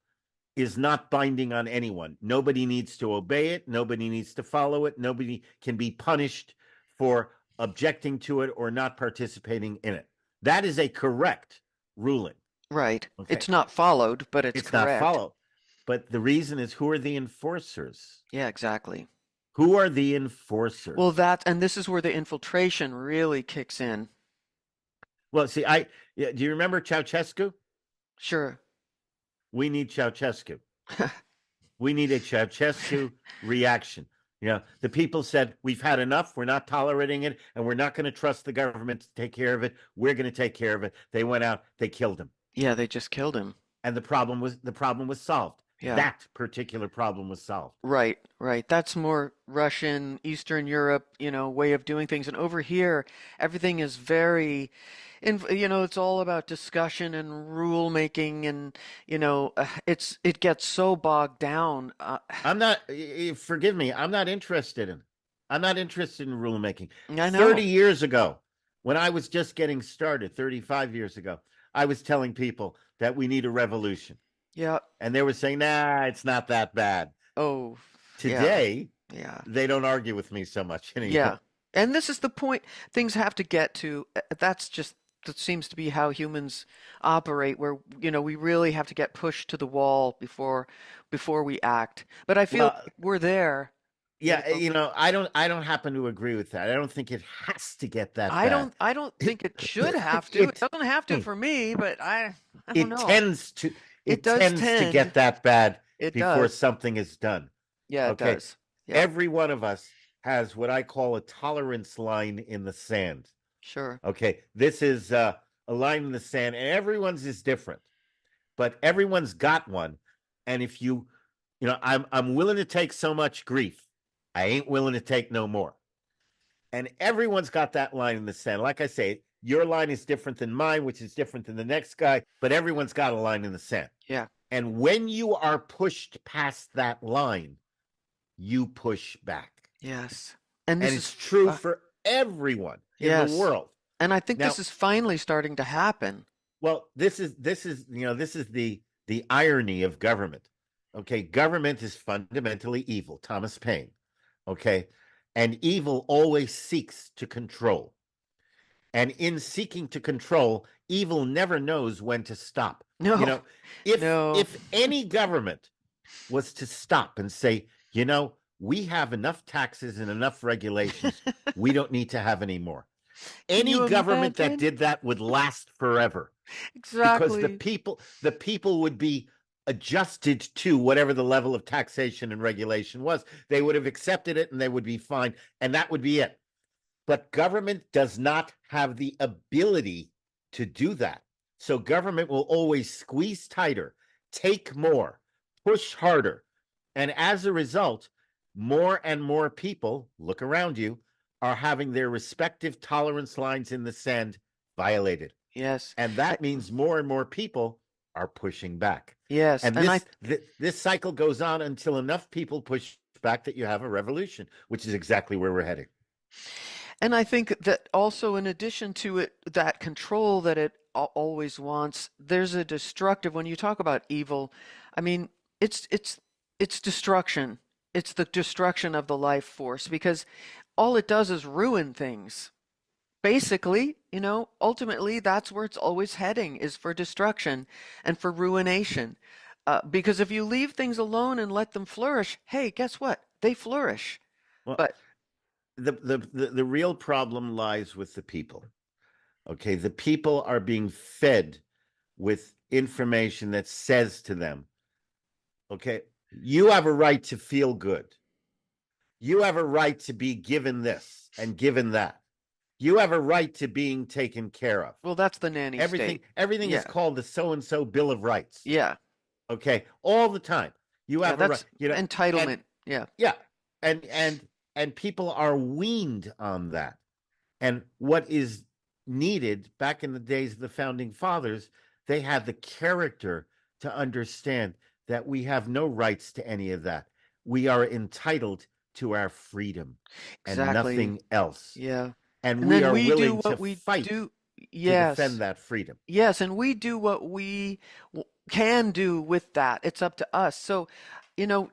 is not binding on anyone. Nobody needs to obey it. Nobody needs to follow it. Nobody can be punished for objecting to it or not participating in it. That is a correct ruling. Right. Okay. It's not followed, but it's correct. Not followed. But the reason is, who are the enforcers? Yeah, exactly. Who are the enforcers? Well, and this is where the infiltration really kicks in. Well, see, do you remember Ceausescu? Sure. We need Ceausescu. We need a Ceausescu reaction. You know, the people said, we've had enough. We're not tolerating it, and we're not going to trust the government to take care of it. We're going to take care of it. They went out. They killed him. Yeah, they just killed him. And the problem was solved. Yeah. That particular problem was solved. Right, right. That's more Russian, Eastern Europe, way of doing things. And over here, everything is very, it's all about discussion and rule making, and it gets so bogged down. Forgive me. I'm not interested in rule making. I know. 30 years ago, when I was just getting started, 35 years ago, I was telling people that we need a revolution. Yeah. And they were saying, nah, it's not that bad. Oh, today, yeah. They don't argue with me so much anymore. Yeah. And this is the point things have to get to. That seems to be how humans operate, where, we really have to get pushed to the wall before we act. But I feel we're there. Yeah, know? I don't happen to agree with that. I don't think it has to get that bad. I don't think it should have to. It It doesn't have to for me, but I don't it know. tends to It it does tends to tend. get that bad It before does. something is done. Yeah, it Okay. does. Yeah, Every one of us has what I call a tolerance line in the sand. sure. Okay. This is a line in the sand, and everyone's is different, but everyone's got one. And if I'm willing to take so much grief, I ain't willing to take no more. And everyone's got that line in the sand. Like I say, your line is different than mine, which is different than the next guy, but everyone's got a line in the sand. Yeah. And when you are pushed past that line, you push back. Yes. And And this it's is true for everyone in the yes. world. And I think Now, this is finally starting to happen. well, this is the irony of government. Okay, government is fundamentally evil. Thomas Paine. Okay, and evil always seeks to control. And in seeking to control, evil never knows when to stop. No. If No. if any government was to stop and say, we have enough taxes and enough regulations, we don't need to have any more. Can Any you government that imagine? did that would last forever because the Exactly. people would be adjusted to whatever the level of taxation and regulation was. They would have accepted it and they would be fine, and that would be it. But government does not have the ability to do that. So government will always squeeze tighter, take more, push harder. And as a result, more and more people, look around you, are having their respective tolerance lines in the sand violated. Yes. And that means more and more people are pushing back. Yes. And And this cycle goes on until enough people push back that you have a revolution, which is exactly where we're heading. I think that also in addition to it, that control that it always wants, there's a destructive, when you talk about evil, I mean, it's destruction. It's the destruction of the life force because all it does is ruin things. Basically, ultimately that's where it's always heading is for destruction and for ruination. Because if you leave things alone and let them flourish, hey, guess what? They flourish. Well, But the real problem lies with the people. Okay, the people are being fed with information that says to them, okay, you have a right to feel good. You have a right to be given this and given that. You have a right to being taken care of. well, that's the nanny Everything state. everything is Yeah. called the so-and-so Bill of Rights. Yeah. Okay, all the time. You Yeah, have a right, that's and entitlement. Yeah. yeah, and people are weaned on that. And what is needed back in the days of the founding fathers, they had the character to understand that we have no rights to any of that. We are entitled to our freedom and Exactly. nothing else. Yeah. And And we then are we do willing to what we fight do. to defend Yes. that freedom. Yes, and we do what we can do with that. It's up to us. So, you know,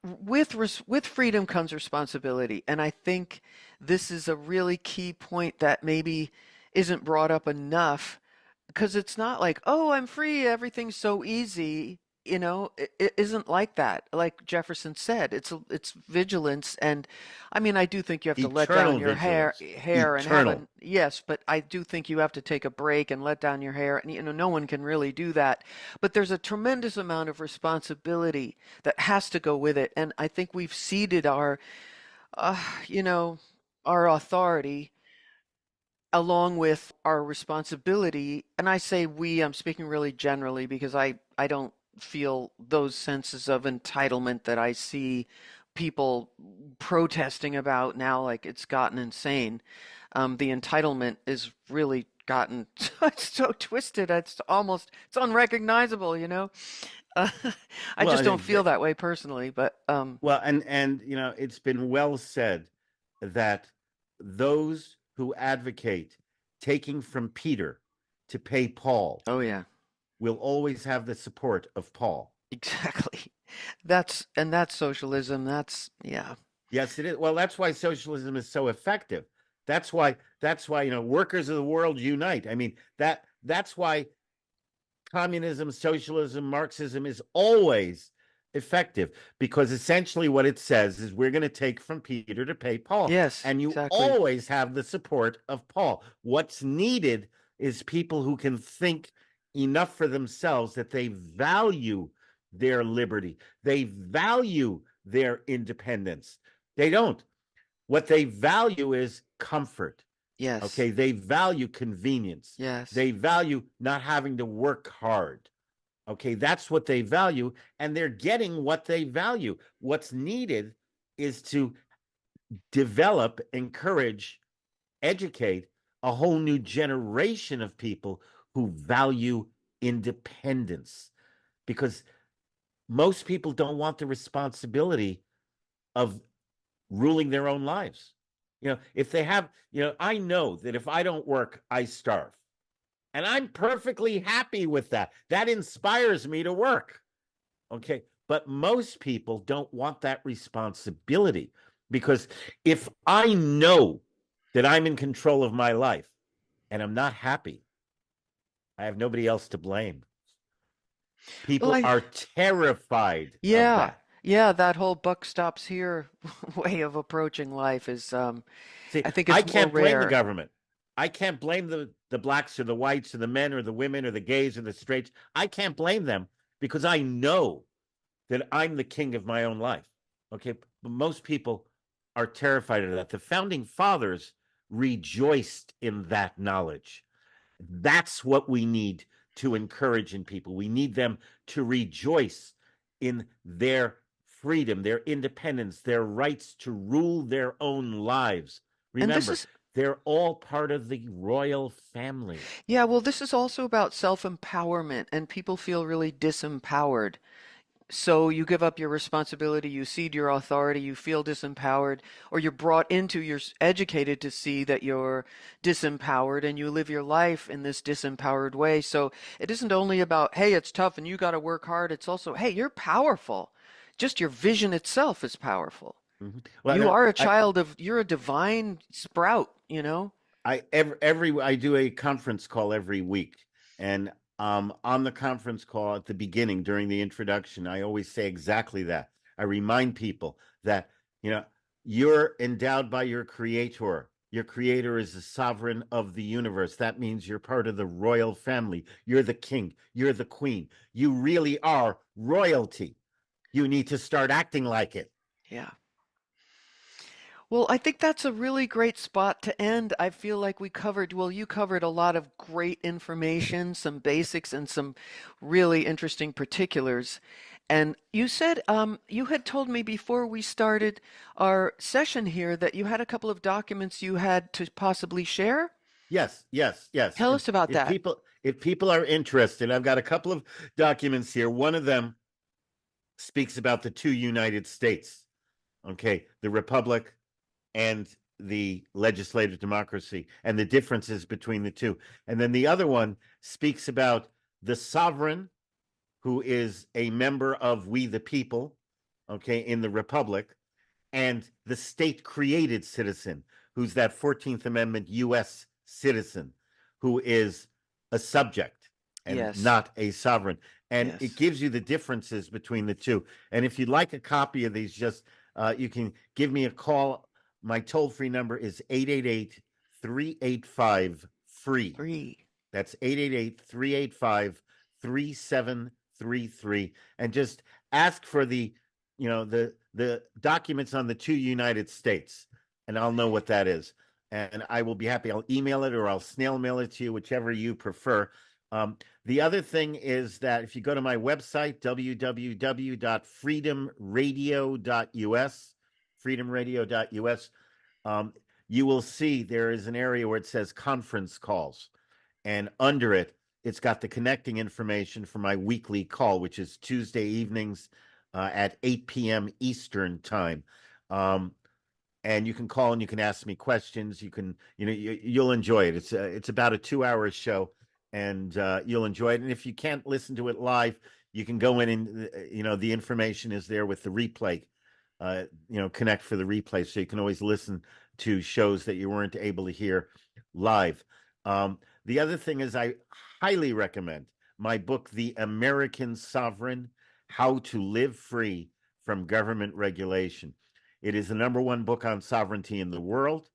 with freedom comes responsibility, and I think this is a really key point that maybe isn't brought up enough because it's not like, oh, I'm free, everything's so easy. It isn't like that. Like Jefferson said, it's vigilance, and I mean, I do think you have to let down Eternal your vigilance. hair and have Eternal. a yes, but I do think you have to take a break and let down your hair, and no one can really do that. But there's a tremendous amount of responsibility that has to go with it, and I think we've ceded uh, you know, our authority along with our responsibility, and I say we, I'm speaking really generally because I don't feel those senses of entitlement that I see people protesting about now, like it's gotten insane. The entitlement is really gotten it's so twisted, it's unrecognizable. Uh, I just Well, don't feel that way personally, but well, and it's been well said that those who advocate taking from Peter to pay Paul oh yeah, will always have the support of Paul. exactly. That's socialism. That's yeah. Yes, it is. Well, that's why socialism is so effective. That's why workers of the world unite. I mean, that's why communism, socialism, Marxism is always effective, because essentially what it says is we're going to take from Peter to pay Paul. Yes, And you exactly. always have the support of Paul. What's needed is people who can think enough for themselves that they value their liberty. They value their independence. They don't. What they value is comfort. Yes. Okay. They value convenience. Yes. They value not having to work hard. Okay. That's what they value. And they're getting what they value. What's needed is to develop, encourage, educate a whole new generation of people who value independence, because most people don't want the responsibility of ruling their own lives. If they have, I know that if I don't work, I starve. And I'm perfectly happy with that. That inspires me to work. Okay. But most people don't want that responsibility, because if I know that I'm in control of my life and I'm not happy, I have nobody else to blame. Well, People are terrified of yeah, that. yeah, that whole buck stops here way of approaching life is, See, I think I it's more can't blame the rare. government. I can't blame the blacks or the whites or the men or the women or the gays or the straights. I can't blame them, because I know that I'm the king of my own life. Okay. But most people are terrified of that. The founding fathers rejoiced in that knowledge. That's what we need to encourage in people. We need them to rejoice in their freedom, their independence, their rights to rule their own lives. And this Remember, is, they're all part of the royal family. yeah, well, this is also about self-empowerment, and people feel really disempowered. So you give up your responsibility, you cede your authority, you feel disempowered, or you're brought into, you're educated to see that you're disempowered, and you live your life in this disempowered way. So it isn't only about, hey, it's tough and you got to work hard. It's also, hey, you're powerful. Just your vision itself is powerful. Mm-hmm. You Well, are a I, child of, you're a divine sprout, you know? I do a conference call every week, and on the conference call at the beginning during the introduction, I always say exactly that. I remind people that you know you're endowed by your creator. Your creator is the sovereign of the universe. That means you're part of the royal family. You're the king. You're the queen. You really are royalty. You need to start acting like it. Yeah. Well, I think that's a really great spot to end. I feel like we covered, well, you covered a lot of great information, some basics, and some really interesting particulars. And you said, you had told me before we started our session here that you had a couple of documents you had to possibly share. Yes, yes, yes. Tell And us about that. if people are interested, I've got a couple of documents here. One of them speaks about the two United States. Okay, the republic and the legislative democracy and the differences between the two. And then the other one speaks about the sovereign, who is a member of we the people, okay, in the republic, and the state created citizen, who's that 14th Amendment US citizen, who is a subject and Yes, not a sovereign. And it yes. gives you the differences between the two. And if you'd like a copy of these, just you can give me a call. My toll free number is 888 385 free. Free. That's 888 385 3733. And just ask for the documents on the two United States, and I'll know what that is. And I will be happy. I'll email it or I'll snail mail it to you, whichever you prefer. The other thing is that if you go to my website, www.freedomradio.us, freedomradio.us, you will see there is an area where it says conference calls. And under it, it's got the connecting information for my weekly call, which is Tuesday evenings at 8 p.m. Eastern time. And you can call and you can ask me questions. You can, you'll enjoy it. It's about a 2 hour show, and you'll enjoy it. And if you can't listen to it live, you can go in and, the information is there with the replay, connect for the replay. So you can always listen to shows that you weren't able to hear live. The other thing is I highly recommend my book, The American Sovereign. How to Live Free from Government Regulation. It is the #1 book on sovereignty in the world.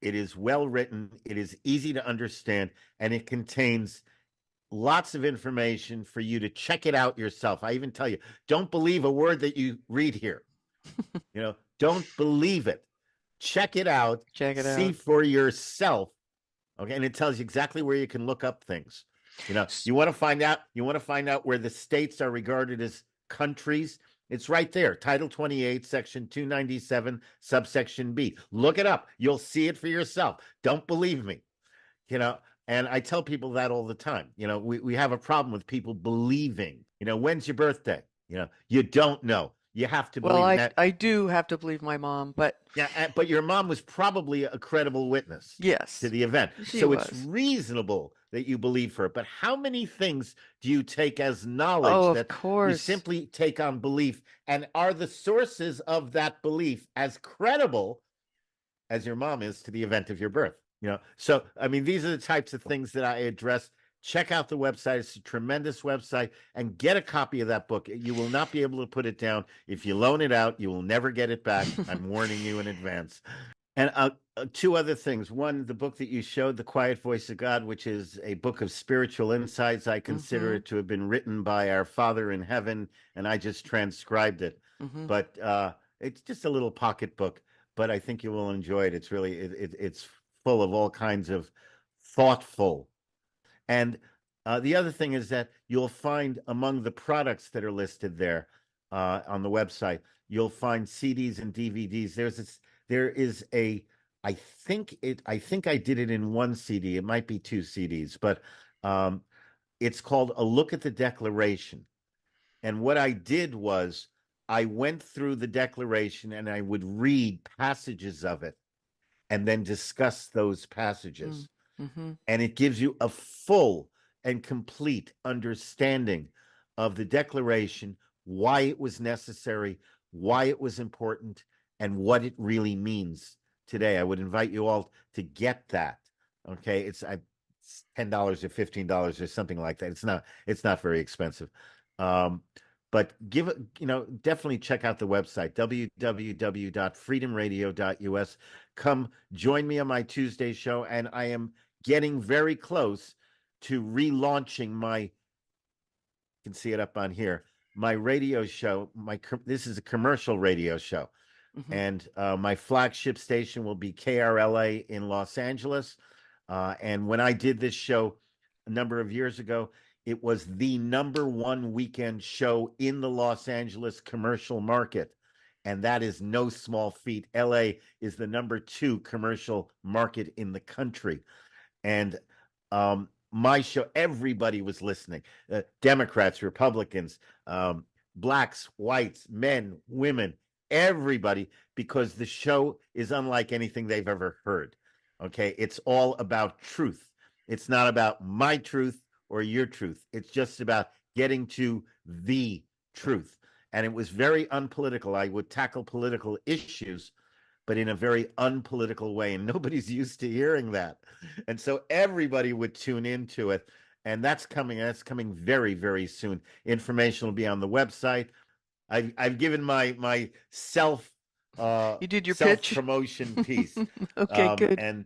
It is well written. It is easy to understand, and it contains lots of information for you to check it out yourself. I even tell you, don't believe a word that you read here. Don't believe it. Check it out. See for yourself. Okay, and it tells you exactly where you can look up things. You want to find out where the states are regarded as countries. It's right there, Title 28, Section 297, subsection B. Look it up. You'll see it for yourself. Don't believe me. And I tell people that all the time. We have a problem with people believing. When's your birthday? You don't know. You have to believe that. I do have to believe my mom, but but your mom was probably a credible witness. Yes, to the event. So it's reasonable that you believe her. But how many things do you take as knowledge of course. You simply take on belief? And are the sources of that belief as credible as your mom is to the event of your birth? So these are the types of things that I address. Check out the website. It's a tremendous website, and get a copy of that book. You will not be able to put it down. If you loan it out, you will never get it back. I'm warning you in advance. And two other things. One, the book that you showed, The Quiet Voice of God, which is a book of spiritual insights. I consider it to have been written by our Father in heaven, and I just transcribed it. But it's just a little pocket book, but I think you will enjoy it. It's really, it's full of all kinds of thoughtful. And the other thing is that you'll find among the products that are listed there on the website, you'll find CDs and DVDs. There is a, I think I did it in one CD. It might be two CDs, but it's called A Look at the Declaration. And what I did was I went through the Declaration and I would read passages of it and then discuss those passages. And it gives you a full and complete understanding of the Declaration, why it was necessary, why it was important, and what it really means today. I would invite you all to get that. Okay, it's $10 or $15 or something like that. It's not very expensive. But definitely check out the website, www.freedomradio.us. Come join me on my Tuesday show, and I am getting very close to relaunching you can see it up on here, my radio show. This is a commercial radio show. And my flagship station will be KRLA in Los Angeles. And when I did this show a number of years ago, it was the #1 weekend show in the Los Angeles commercial market. And that is no small feat. LA is the #2 commercial market in the country. And my show, everybody was listening. Democrats, Republicans, blacks, whites, men, women, everybody, because the show is unlike anything they've ever heard. Okay, it's all about truth. It's not about my truth or your truth. It's just about getting to the truth. And it was very unpolitical. I would tackle political issues, but in a very unpolitical way. And nobody's used to hearing that. And so everybody would tune into it. And that's coming very, very soon. Information will be on the website. I've given my self you did your pitch promotion piece. Okay, good. And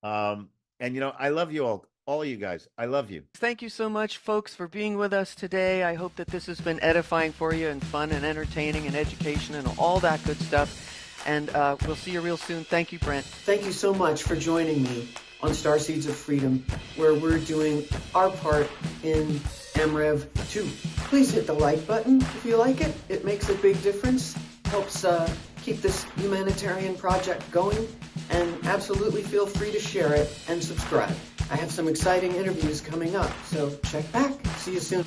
I love you all you guys. I love you. Thank you so much, folks, for being with us today. I hope that this has been edifying for you and fun and entertaining and education and all that good stuff. And we'll see you real soon. Thank you, Brent. Thank you so much for joining me on Starseeds of Freedom, where we're doing our part in MREV 2. Please hit the like button if you like it. It makes a big difference. Helps keep this humanitarian project going. And absolutely feel free to share it and subscribe. I have some exciting interviews coming up, so check back. See you soon.